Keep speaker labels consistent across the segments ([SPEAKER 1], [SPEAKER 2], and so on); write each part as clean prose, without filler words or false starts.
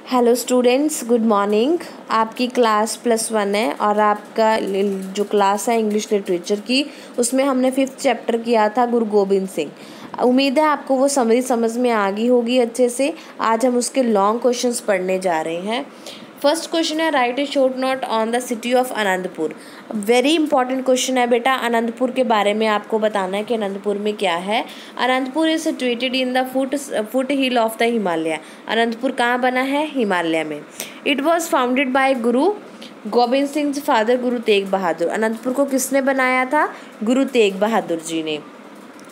[SPEAKER 1] Hello students, good morning. आपकी class +1 है और आपका जो क्लास है इंग्लिश लिटरेचर की, उसमें हमने 5th चैप्टर किया था गुरु गोबिंद सिंह। उम्मीद है आपको वो समरी समझ में आ गई होगी अच्छे से। आज हम उसके लॉन्ग क्वेश्चंस पढ़ने जा रहे हैं। फर्स्ट क्वेश्चन है, right a short note on the city of Anantapur. Very important question है बेटा। अनंतपुर के बारे में आपको बताना है कि अनंतपुर में क्या है। Anantapur is situated in the foot hill of the Himalaya. Anantapur कहाँ बना है? हिमालय में। It was founded by Guru Gobind Singh father गुरु तेग बहादुर। अनंतपुर को किसने बनाया था? गुरु तेग बहादुर जी ने।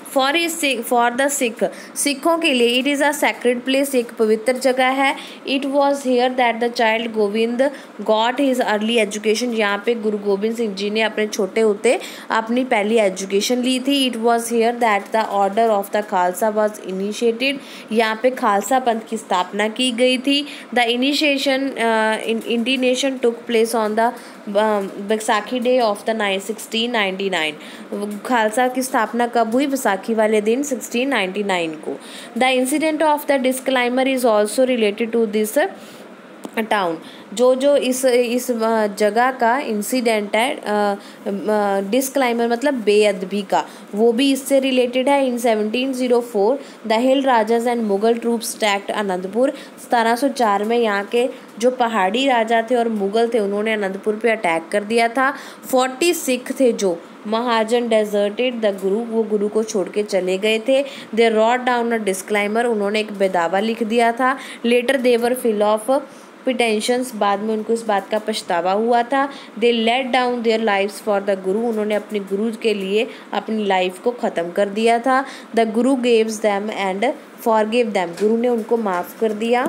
[SPEAKER 1] फॉर द सिखों के लिए it is a sacred place, एक पवित्र जगह है। It was here that the child Govind got his early education. यहाँ पे गुरु गोबिंद सिंह जी ने अपने छोटे होते अपनी पहली एजुकेशन ली थी। It was here that the order of the Khalsa was initiated. यहाँ पे खालसा पंथ की स्थापना की गई थी। The initiation initiation took place on the Baisakhi day of the 1699। Khalsa की स्थापना कब हुई? बैसाखी वाले दिन 1699 को। The incident of the disclaimer is also related to this town. जो इस जगह का इंसिडेंट है, डिस्क्लाइमर मतलब बेअदबी का, वो भी इससे रिलेटेड है। इन 1704 the hill rajas and Mughal troops attacked Anantapur. 1704 में यहाँ के जो पहाड़ी राजा थे और मुगल थे, उन्होंने अनंतपुर पे अटैक कर दिया था। 40 सिख थे जो महाजन डेजर्टेड द गुरु, वो गुरु को छोड़ के चले गए थे। They wrote down a disclaimer, उन्होंने एक बेदावा लिख दिया था। Later they were full of penitence, बाद में उनको इस बात का पछतावा हुआ था। They laid down their lives for the Guru, उन्होंने अपने गुरु के लिए अपनी लाइफ को ख़त्म कर दिया था। The guru gave them and forgive them, Guru ने उनको माफ़ कर दिया।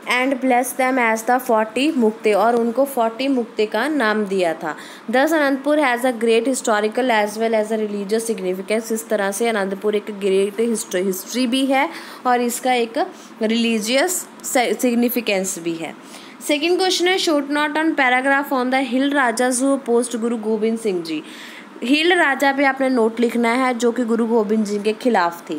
[SPEAKER 1] And bless them as the 40 Mukte, और उनको 40 मुक्ते का नाम दिया था। Thus Anandpur has a great historical as well as a religious significance. इस तरह से अनंतपुर एक ग्रेट हिस्ट्री भी है और इसका एक रिलीजियस सिग्निफिकेंस भी है। सेकेंड क्वेश्चन है, short note on paragraph on the hill rajas who post गुरु गोबिंद सिंह जी। हिल राजा पे आपने नोट लिखना है जो कि गुरु गोबिंद जी के खिलाफ थे।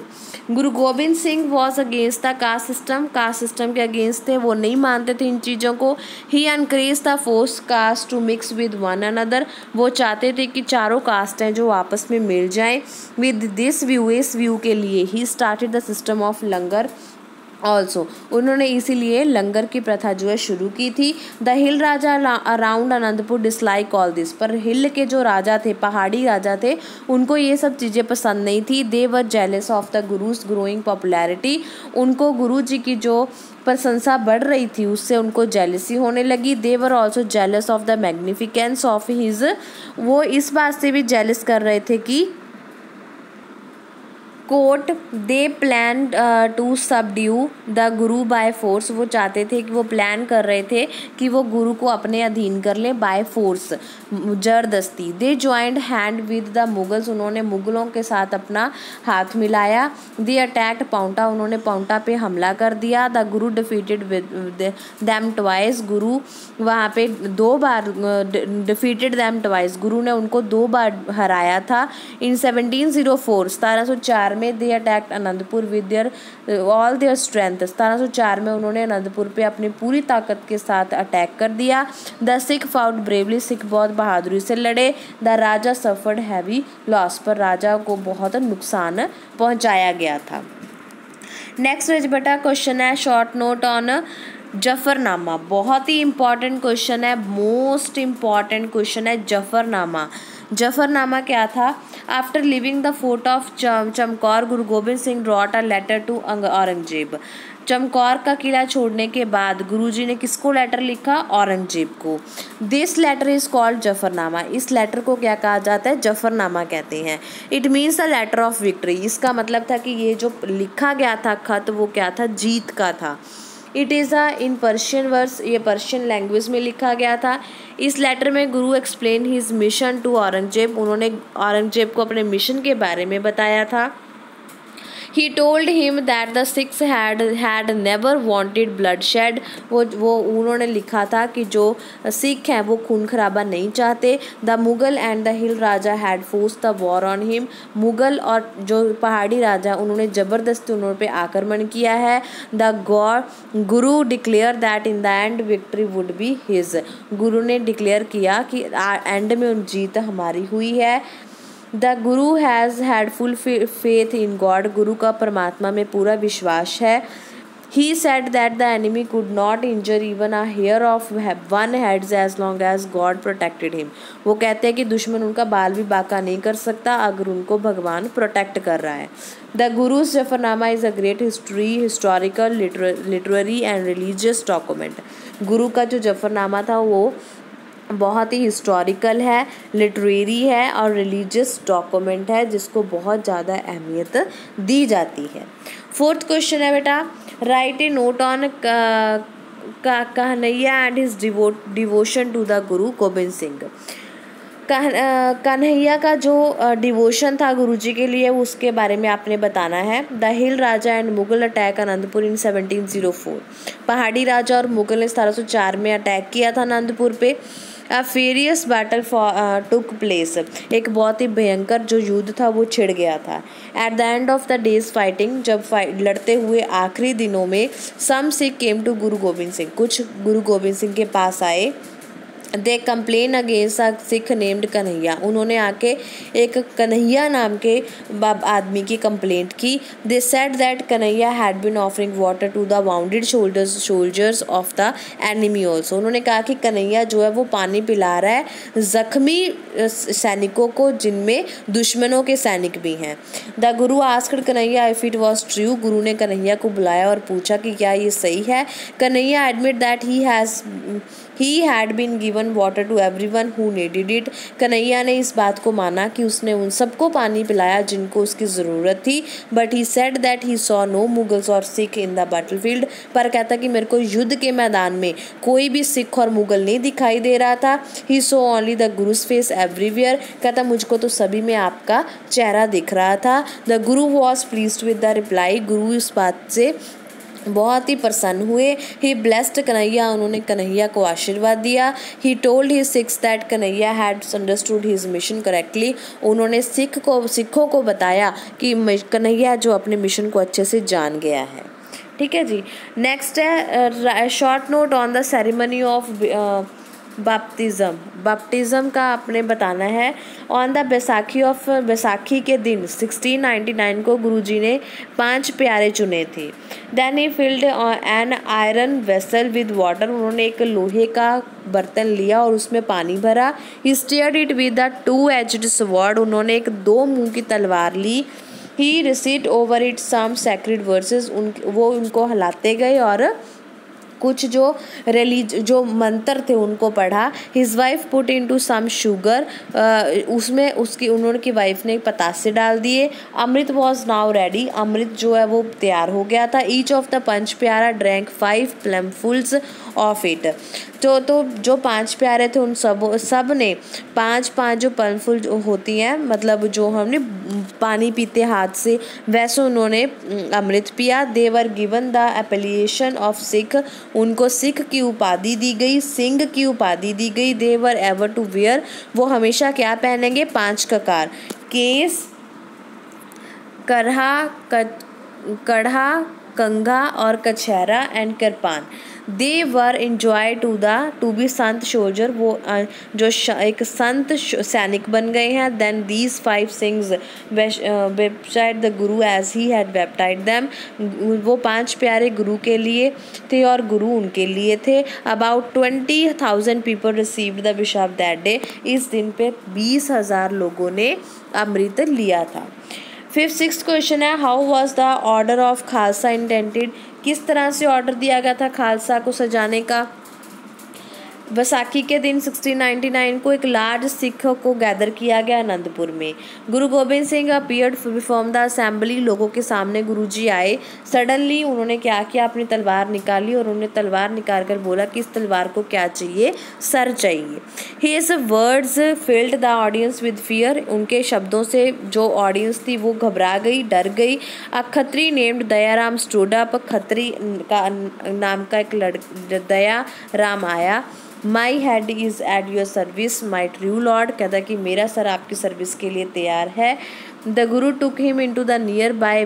[SPEAKER 1] Guru Gobind Singh was against the caste system, caste system के अगेंस्ट थे, वो नहीं मानते थे इन चीज़ों को। He encourage the four caste to mix with one another, वो चाहते थे कि चारों कास्ट हैं जो आपस में मिल जाएं। विद दिस व्यू, इस व्यू के लिए he started the system of langar also, उन्होंने इसीलिए लंगर की प्रथा जो है शुरू की थी। The hill Raja around Anantapur dislike all this, पर हिल के जो राजा थे, पहाड़ी राजा थे, उनको ये सब चीज़ें पसंद नहीं थी। They were jealous of the Guru's growing popularity, उनको गुरु जी की जो प्रशंसा बढ़ रही थी उससे उनको जेलसी होने लगी। They were also jealous of the magnificence of his, वो इस बात से भी जेलस कर रहे थे कि court they plan to subdue the guru by force, वो चाहते थे कि वो प्लान कर रहे थे कि वो गुरु को अपने अधीन कर लें बाय फोर्स, जबरदस्ती। They joined hand with the Mughals, उन्होंने मुगलों के साथ अपना हाथ मिलाया। दे अटैक्ड पाउंटा, उन्होंने पाउंटा पे हमला कर दिया। The Guru defeated them twice, गुरु वहाँ पे 2 बार डिफीटेड दैम ट्वाइस, गुरु ने उनको 2 बार हराया था। इन 1704 1704 में they attacked Anandpur with their all their strength, 1704 में उन्होंने अनंतपुर पे अपनी पूरी ताकत के साथ अटैक कर दिया। The Sikh fought bravely, Sikh बहुत बहादुरी से लड़े। The Raja suffered heavy loss, पर राजा को बहुत नुकसान पहुंचाया गया था। नेक्स्ट पेज बेटा क्वेश्चन है, शॉर्ट नोट ऑन जफरनामा। बहुत ही इंपॉर्टेंट क्वेश्चन है, मोस्ट इम्पॉर्टेंट क्वेश्चन है जफरनामा। जफरनामा क्या था? After living the fort of Chamkaur, Guru Gobind Singh wrote a letter to Aurangzeb. Chamkaur का किला छोड़ने के बाद गुरुजी ने किसको लेटर लिखा? औरंगजेब को। This letter is called Zafarnama, इस लेटर को क्या कहा जाता है? जफरनामा कहते हैं। It means the letter of victory, इसका मतलब था कि ये जो लिखा गया था खत, वो क्या था? जीत का था। It is in Persian verse, ये पर्शियन लैंग्वेज में लिखा गया था। इस लेटर में Guru explain his mission to Aurangzeb, उन्होंने औरंगजेब को अपने मिशन के बारे में बताया था। He told him that the Sikhs had never wanted bloodshed. वो उन्होंने लिखा था कि जो सिख हैं वो खून खराबा नहीं चाहते. The Mughal and the hill Raja had forced the war on him. Mughal और जो पहाड़ी राजा उन्होंने ज़बरदस्ती उन पे आक्रमण किया है. The Guru declared that in the end victory would be his. गुरु ने डिक्लेयर किया कि एंड में उन जीत हमारी हुई है. The Guru has had full faith in God. गुरु का परमात्मा में पूरा विश्वास है. He said that the enemy could not injure even a hair of one head as long as God protected him. वो कहते हैं कि दुश्मन उनका बाल भी बाका नहीं कर सकता अगर उनको भगवान प्रोटेक्ट कर रहा है. The Guru's Zafarnama is a great historical, literary and religious document. गुरु का जो जफरनामा था वो बहुत ही हिस्टोरिकल है, लिटरेरी है और रिलीजियस डॉक्यूमेंट है जिसको बहुत ज़्यादा अहमियत दी जाती है. 4th क्वेश्चन है बेटा, write a note on Kanhaiya and his devotion to the Guru Gobind Singh. Kanhaiya का जो डिवोशन था गुरुजी के लिए उसके बारे में आपने बताना है. The hill Raja and Mughal attack Anandpur in 1704. पहाड़ी राजा और मुगल ने 1704 में अटैक किया था अनंतपुर पे. अ फेरियस बैटल टुक प्लेस. एक बहुत ही भयंकर जो युद्ध था वो छिड़ गया था. At the end of the days fighting, जब लड़ते हुए आखिरी दिनों में, सम सिख केम टू गुरु गोबिंद सिंह. कुछ गुरु गोबिंद सिंह के पास आए. They complain against a Sikh named Kanhaiya. उन्होंने आके एक कन्हैया नाम के आदमी की कंप्लेंट की. They said that Kanhaiya had been offering water to the wounded soldiers of the enemy also. उन्होंने कहा कि कन्हैया जो है वो पानी पिला रहा है जख्मी सैनिकों को जिनमें दुश्मनों के सैनिक भी हैं. The Guru asked Kanhaiya if it was true. गुरु ने कन्हैया को बुलाया और पूछा कि क्या ये सही है. Kanhaiya admit that he had been given water to everyone who needed it. Kanhaiya ने इस बात को माना कि उसने उन सबको पानी पिलाया जिनको उसकी ज़रूरत थी. But he said that he saw no Mughals or Sikh in the battlefield. पर कहता कि मेरे को युद्ध के मैदान में कोई भी सिख और मुगल नहीं दिखाई दे रहा था. He saw only the Guru's face everywhere. कहता मुझको तो सभी में आपका चेहरा दिख रहा था. The Guru was pleased with the reply. गुरु इस बात से बहुत ही प्रसन्न हुए. ही ब्लेस्ड कन्हैया. उन्होंने कन्हैया को आशीर्वाद दिया. He told his six that Kanhaiya had understood his mission correctly. उन्होंने सिखों को बताया कि कन्हैया जो अपने मिशन को अच्छे से जान गया है. ठीक है जी. नेक्स्ट है short note on the ceremony of baptism का आपने बताना है. ऑन द बैसाखी के दिन 1699 को गुरुजी ने 5 प्यारे चुने थे. Then he filled an iron vessel with water. उन्होंने एक लोहे का बर्तन लिया और उसमें पानी भरा. He stirred it with the 2-edged sword. उन्होंने एक 2 मुंह की तलवार ली. He recite over it some sacred verses. वो उनको हिलाते गए और कुछ जो मंत्र थे उनको पढ़ा. His wife put into some sugar. उसमें उन्होंने वाइफ ने पतासे डाल दिए. Amrit was now ready. Amrit जो है वो तैयार हो गया था. ईच ऑफ द 5 प्यारा ड्रैंक 5 प्लमफुल्स ऑफ इट. तो जो 5 प्यारे थे उन सब ने 5 जो प्लमफुल होती हैं मतलब जो हमने पानी पीते हाथ से वैसे उन्होंने अमृत पिया. They were given the appellation of Sikh. उनको सिख की उपाधि दी गई. सिंह की उपाधि दी गई. दे वर एवर टू वेयर. वो हमेशा क्या पहनेंगे 5 ककार. केस, कढ़ा, कंघा और कछहरा and kirpan. They were enjoy to be sant soldier. वो जो एक संत सैनिक बन गए हैं. Then these 5 Singhs baptised the Guru as he had baptised them. वो 5 प्यारे गुरु के लिए थे और गुरु उनके लिए थे. About 20,000 people received the bishop that day. इस दिन पे 20,000 लोगों ने अमृत लिया था. 5th question is how was the order of Khalsa intended. किस तरह से ऑर्डर दिया गया था खालसा को सजाने का. बैसाखी के दिन 1699 को एक लार्ज सिखों को गैदर किया गया आनंदपुर में। Guru Gobind Singh appeared before the assembly, लोगों के सामने गुरुजी आए। सडनली उन्होंने क्या किया, अपनी तलवार निकाली और उन्होंने तलवार निकाल कर बोला कि इस तलवार को क्या चाहिए, सर चाहिए। His words filled the audience with fear, उनके शब्दों से जो ऑडियंस थी वो घबरा गई, डर गई। A Khatri named Dayaram stood up, Khatri का नाम का एक दया राम आया। My head is at your service my true lord, कहता कि मेरा सर आपकी सर्विस के लिए तैयार है। The Guru took him into the nearby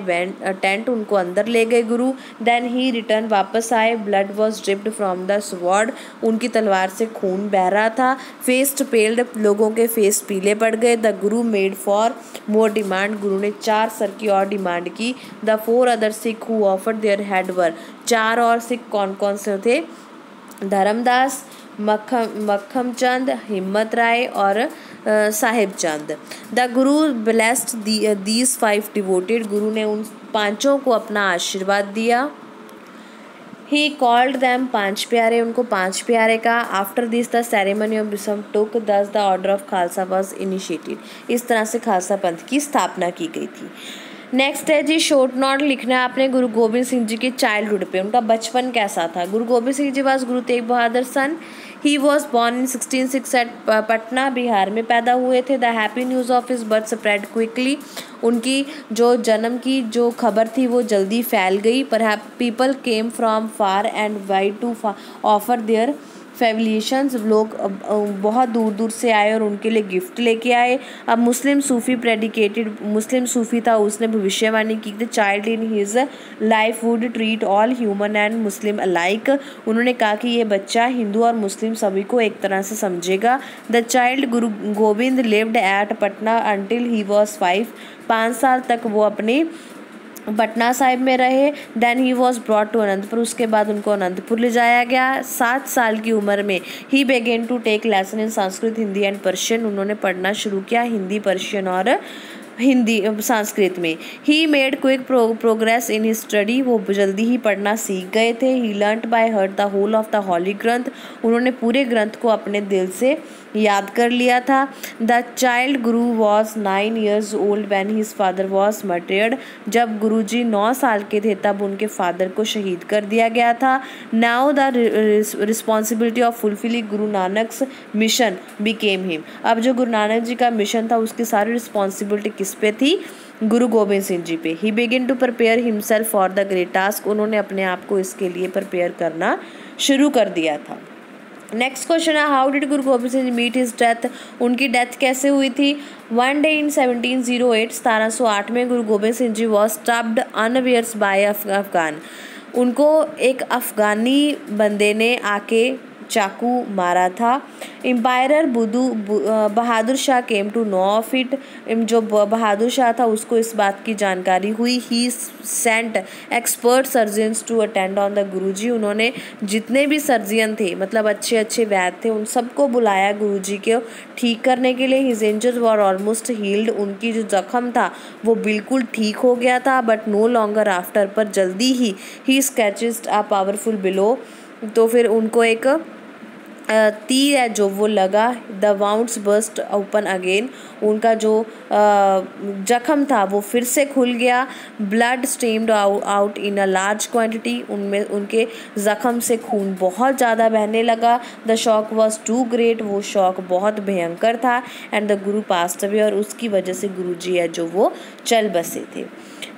[SPEAKER 1] tent, उनको अंदर ले गए गुरु। देन ही रिटर्न, वापस आए। Blood was dripped from the sword, उनकी तलवार से खून बह रहा था। फेस पेल्ड, लोगों के फेस पीले पड़ गए। The Guru made for more demand, गुरु ने 4 सर की और डिमांड की। The 4 other Sikh who offered their head were, 4 और सिख कौन कौन से थे, धर्मदास, मक्खम चंद, हिम्मत राय और साहिब चंद। The Guru blessed these 5 devoted, गुरु ने उन 5 को अपना आशीर्वाद दिया। ही कॉल्ड दैम 5 प्यारे, उनको 5 प्यारे का। After this the ceremony of baptism took, thus the order of Khalsa was initiated, इस तरह से खालसा पंथ की स्थापना की गई थी। नेक्स्ट है जी शॉर्ट नोट लिखना है आपने गुरु गोबिंद सिंह जी के चाइल्डहुड पे, उनका बचपन कैसा था। गुरु Gobind Singh ji was Guru Tegh Bahadur son. He was born in 1606 at Patna, Bihar में पैदा हुए थे। The happy news of his birth spread quickly, उनकी जो जन्म की जो खबर थी वो जल्दी फैल गई। पर people came from far and wide to offer their felicitations, लोग बहुत दूर दूर से आए और उनके लिए गिफ्ट लेके आए। अब मुस्लिम सूफी प्रेडिकेटेड, मुस्लिम सूफी था, उसने भविष्यवाणी की the child in his life would treat all human and Muslim alike, उन्होंने कहा कि ये बच्चा हिंदू और मुस्लिम सभी को एक तरह से समझेगा। The child Guru Gobind lived at Patna until he was 5 साल तक वो अपने पटना साहिब में रहे। Then he was brought to Anandpur, उसके बाद उनको अनंतपुर ले जाया गया। 7 साल की उम्र में ही began to take lesson in Sanskrit, Hindi and Persian, उन्होंने पढ़ना शुरू किया हिंदी, पर्शियन और हिंदी संस्कृत में। He made quick progress in his study, वो जल्दी ही पढ़ना सीख गए थे। He learned by heart the whole of the holy Granth, उन्होंने पूरे ग्रंथ को अपने दिल से याद कर लिया था। The child Guru was 9 years old when his father was murdered, जब गुरुजी 9 साल के थे तब उनके फादर को शहीद कर दिया गया था। Now the responsibility of fulfilling Guru नानक्स mission became him, अब जो गुरु नानक जी का मिशन था उसकी सारी रिस्पॉन्सिबिलिटी किस पे थी, गुरु गोबिंद सिंह जी पे। He begin to prepare himself for the great task, उन्होंने अपने आप को इसके लिए प्रिपेयर करना शुरू कर दिया था। Next question is how did Guru Gobind Singh meet his death, उनकी डेथ कैसे हुई थी। वन डे इन 1708, 1708 में Guru Gobind Singh ji was stabbed unawares by Afghan, उनको एक अफगानी बंदे ने आके चाकू मारा था। Emperor Bahadur Shah came to know of it, जो बहादुर शाह था उसको इस बात की जानकारी हुई। He sent expert surgeons to attend on the Guruji, उन्होंने जितने भी सर्जियन थे मतलब अच्छे अच्छे वैद्य थे उन सबको बुलाया गुरुजी को ठीक करने के लिए। His injuries were almost healed, उनकी जो जख्म था वो बिल्कुल ठीक हो गया था। बट नो लॉन्गर आफ्टर, पर जल्दी ही स्केचेड अ पावरफुल बिलो, तो फिर उनको एक तीर है जो वो लगा। The wounds burst open again, उनका जो जख्म था वो फिर से खुल गया। Blood streamed out in a large quantity, उनमें उनके जख्म से खून बहुत ज़्यादा बहने लगा। The shock was too great, वो शॉक बहुत भयंकर था। And the Guru passed away, और उसकी वजह से गुरु जी है जो वो चल बसे थे।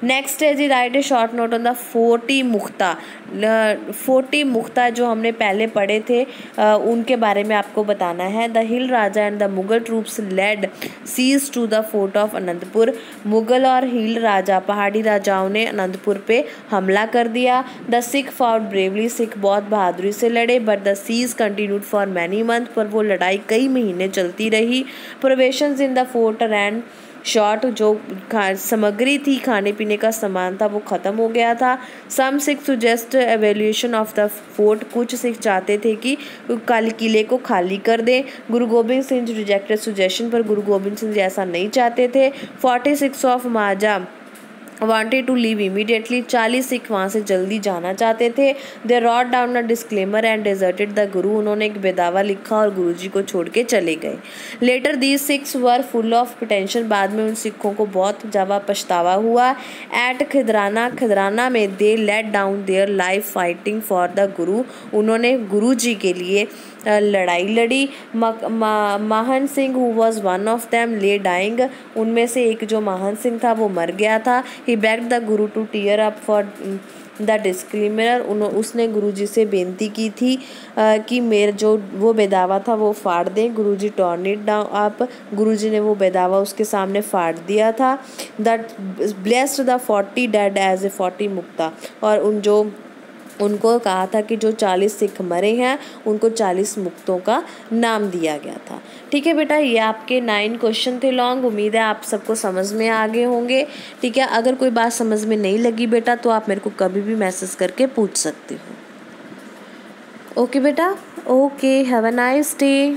[SPEAKER 1] नेक्स्ट है जी write a short note on the 40 Mukta. 40 Mukta जो हमने पहले पढ़े थे उनके बारे में आपको बताना है। The hill Raja and the Mughal troops laid siege to the fort of Anantapur, Mughal और हिल राजा पहाड़ी राजाओं ने अनंतपुर पे हमला कर दिया। The Sikh fought bravely, Sikh बहुत बहादुरी से लड़े। But the siege continued for many month, पर वो लड़ाई कई महीने चलती रही। Provisions in the fort ran short, जो सामग्री थी खाने पीने का सामान था वो ख़त्म हो गया था। Some Sikh suggest evacuation of the fort, कुछ सिख चाहते थे कि किले को खाली कर दें। गुरु गोबिंद सिंह रिजेक्टेड सुजेशन, पर गुरु गोबिंद सिंह ऐसा नहीं चाहते थे। 46 of Maaza wanted to leave immediately. 40 Sikh वहाँ से जल्दी जाना चाहते थे. They wrote down a disclaimer and deserted the Guru. उन्होंने एक बेदावा लिखा और गुरुजी को छोड़ के चले गए. Later these Sikhs were full of pretension. बाद में उन सिखों को बहुत ज़्यादा पछतावा हुआ. At खिदराना में they laid down their life fighting for the Guru. उन्होंने गुरुजी के लिए लड़ाई लड़ी. महान Singh who was one of them lay dying. उनमें से एक जो महान सिंह था वो मर गया था. He begged the Guru to tear up for the disclaimer. उसने गुरुजी से बेनती की थी कि मेरे जो वो बेदावा था वो फाड़ दें. Guruji turn it down up. Guruji ने वो बेदावा उसके सामने फाड़ दिया था. That blessed the 40 dead as a 40 Mukta. और उनको कहा था कि जो 40 सिख मरे हैं उनको 40 मुक्तों का नाम दिया गया था. ठीक है बेटा, ये आपके 9 क्वेश्चन थे लॉन्ग. उम्मीद है आप सबको समझ में आ गए होंगे. ठीक है, अगर कोई बात समझ में नहीं लगी बेटा तो आप मेरे को कभी भी मैसेज करके पूछ सकते हो. ओके बेटा, okay, have a nice day.